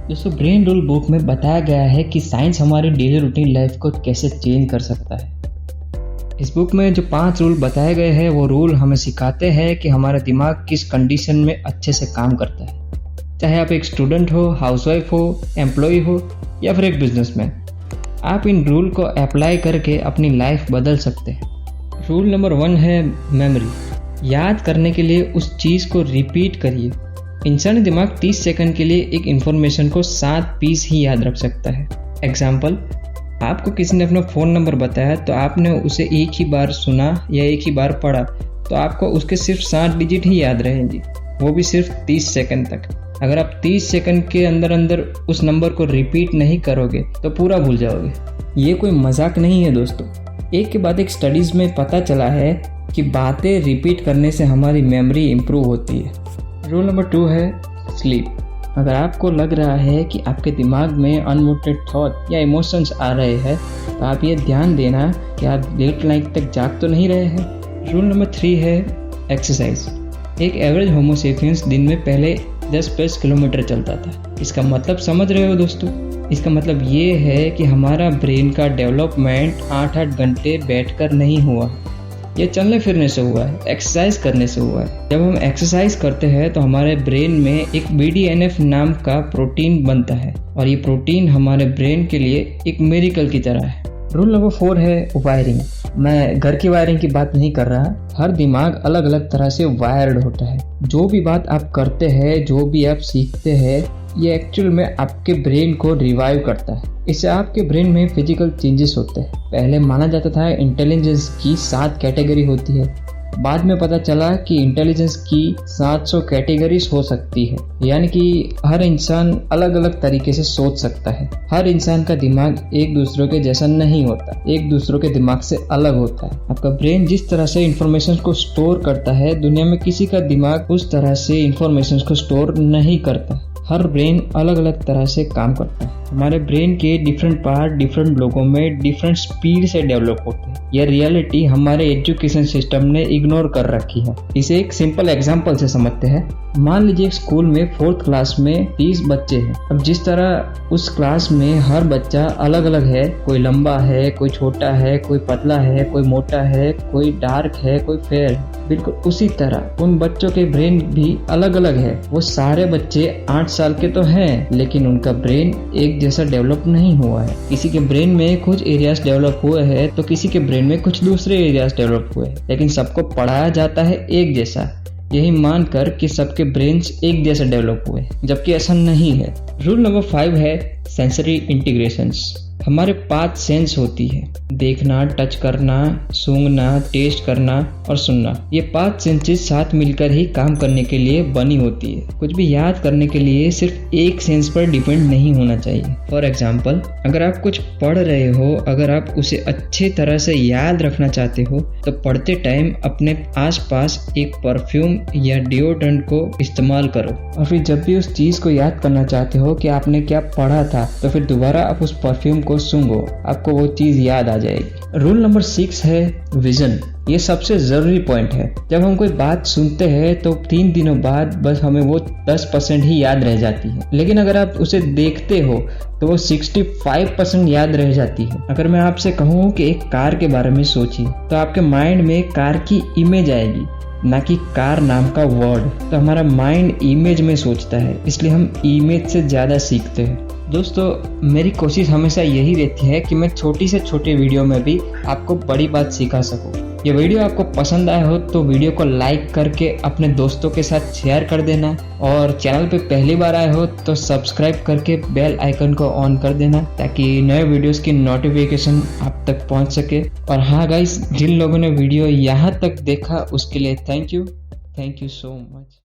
दोस्तों brain rule book में बताया गया है कि साइंस हमारी डेली रूटीन लाइफ को कैसे चेंज कर सकता है। इस बुक में जो 5 रूल बताए गए हैं वो रूल हमें सिखाते हैं कि हमारा दिमाग किस कंडीशन में अच्छे से काम करता है। चाहे आप एक स्टूडेंट हो, हाउसवाइफ हो, एम्प्लॉय हो या फिर एक बिजनेसमैन, आप इन रूल को अप्लाई करके अपनी लाइफ बदल सकते हैं। रूल नंबर 1 है मेमोरी। याद करने के लिए उस चीज़ को रिपीट करिए। इंसानी दिमाग 30 सेकंड के लिए एक इन्फॉर्मेशन को 7 पीस ही याद रख सकता है। एग्जाम्पल, आपको किसी ने अपना फ़ोन नंबर बताया तो आपने उसे एक ही बार सुना या एक ही बार पढ़ा तो आपको उसके सिर्फ 7 डिजिट ही याद रहेंगी, वो भी सिर्फ 30 सेकंड तक। अगर आप 30 सेकंड के अंदर अंदर उस नंबर को रिपीट नहीं करोगे तो पूरा भूल जाओगे। ये कोई मजाक नहीं है दोस्तों। एक के बाद एक स्टडीज़ में पता चला है कि बातें रिपीट करने से हमारी मेमोरी इम्प्रूव होती है। रूल नंबर 2 है स्लीप। अगर आपको लग रहा है कि आपके दिमाग में अनवांटेड थॉट या इमोशंस आ रहे हैं तो आप ये ध्यान देना कि आप लेट नाइट तक जाग तो नहीं रहे हैं। रूल नंबर 3 है एक्सरसाइज। एक एवरेज होमोसेपियंस दिन में पहले 10-20 किलोमीटर चलता था। इसका मतलब समझ रहे हो दोस्तों? इसका मतलब ये है कि हमारा ब्रेन का डेवलपमेंट 8-8 घंटे बैठकर नहीं हुआ, ये चलने फिरने से हुआ है, एक्सरसाइज करने से हुआ है। जब हम एक्सरसाइज करते हैं तो हमारे ब्रेन में एक BDNF नाम का प्रोटीन बनता है और ये प्रोटीन हमारे ब्रेन के लिए एक मिरेकल की तरह है। रूल नंबर 4 है वायरिंग। मैं घर की वायरिंग की बात नहीं कर रहा। हर दिमाग अलग अलग तरह से वायर्ड होता है। जो भी बात आप करते हैं, जो भी आप सीखते हैं, ये एक्चुअल में आपके ब्रेन को रिवाइव करता है। इससे आपके ब्रेन में फिजिकल चेंजेस होते हैं। पहले माना जाता था इंटेलिजेंस की 7 कैटेगरी होती है, बाद में पता चला कि इंटेलिजेंस की 700 कैटेगरीज हो सकती है। यानी कि हर इंसान अलग अलग तरीके से सोच सकता है। हर इंसान का दिमाग एक दूसरे के जैसा नहीं होता, एक दूसरे के दिमाग से अलग होता है। आपका ब्रेन जिस तरह से इंफॉर्मेशन को स्टोर करता है, दुनिया में किसी का दिमाग उस तरह से इंफॉर्मेशन को स्टोर नहीं करता। हर ब्रेन अलग अलग तरह से काम करता है। हमारे ब्रेन के डिफरेंट पार्ट डिफरेंट लोगों में डिफरेंट स्पीड से डेवलप होते हैं। यह रियलिटी हमारे एजुकेशन सिस्टम ने इग्नोर कर रखी है। इसे एक सिंपल एग्जांपल से समझते हैं। मान लीजिए एक स्कूल में 4th क्लास में 30 बच्चे हैं। अब जिस तरह उस क्लास में हर बच्चा अलग अलग है, कोई लंबा है, कोई छोटा है, कोई पतला है, कोई मोटा है, कोई डार्क है, कोई फेयर है, बिल्कुल उसी तरह उन बच्चों के ब्रेन भी अलग अलग है। वो सारे बच्चे 8 साल के तो हैं, लेकिन उनका ब्रेन एक जैसा डेवलप नहीं हुआ है। किसी के ब्रेन में कुछ एरियाज डेवलप हुए हैं तो किसी के ब्रेन में कुछ दूसरे एरियाज डेवलप हुए हैं, लेकिन सबको पढ़ाया जाता है एक जैसा, यही मानकर कि सबके ब्रेन्स एक जैसे डेवलप हुए, जबकि ऐसा नहीं है। रूल नंबर 5 है सेंसरी इंटीग्रेशंस। हमारे 5 सेंस होती है, देखना, टच करना, सूंघना, टेस्ट करना और सुनना। ये 5 सेंसेस साथ मिलकर ही काम करने के लिए बनी होती है। कुछ भी याद करने के लिए सिर्फ एक सेंस पर डिपेंड नहीं होना चाहिए। फॉर एग्जाम्पल, अगर आप कुछ पढ़ रहे हो, अगर आप उसे अच्छी तरह से याद रखना चाहते हो तो पढ़ते टाइम अपने आसपास एक परफ्यूम या डिओड्रेंट को इस्तेमाल करो, और फिर जब भी उस चीज़ को याद करना चाहते हो कि आपने क्या पढ़ा था तो फिर दोबारा आप उस परफ्यूम को सूंघो, आपको वो चीज़ याद आ जाएगी। रूल नंबर 6 है विजन। ये सबसे ज़रूरी पॉइंट है। जब हम कोई बात सुनते हैं तो 3 दिनों बाद बस हमें वो 10% ही याद रह जाती है, लेकिन अगर आप उसे देखते हो तो वो 65% याद रह जाती है। अगर मैं आपसे कहूँ कि एक कार के बारे में सोचिए तो आपके माइंड में कार की इमेज आएगी, ना कि कार नाम का वर्ड। तो हमारा माइंड इमेज में सोचता है, इसलिए हम इमेज से ज़्यादा सीखते हैं। दोस्तों मेरी कोशिश हमेशा यही रहती है कि मैं छोटी से छोटी वीडियो में भी आपको बड़ी बात सिखा सकूं। ये वीडियो आपको पसंद आया हो तो वीडियो को लाइक करके अपने दोस्तों के साथ शेयर कर देना, और चैनल पे पहली बार आए हो तो सब्सक्राइब करके बेल आइकन को ऑन कर देना ताकि नए वीडियोस की नोटिफिकेशन आप तक पहुंच सके। और हाँ गाइस, जिन लोगों ने वीडियो यहाँ तक देखा उसके लिए थैंक यू सो मच।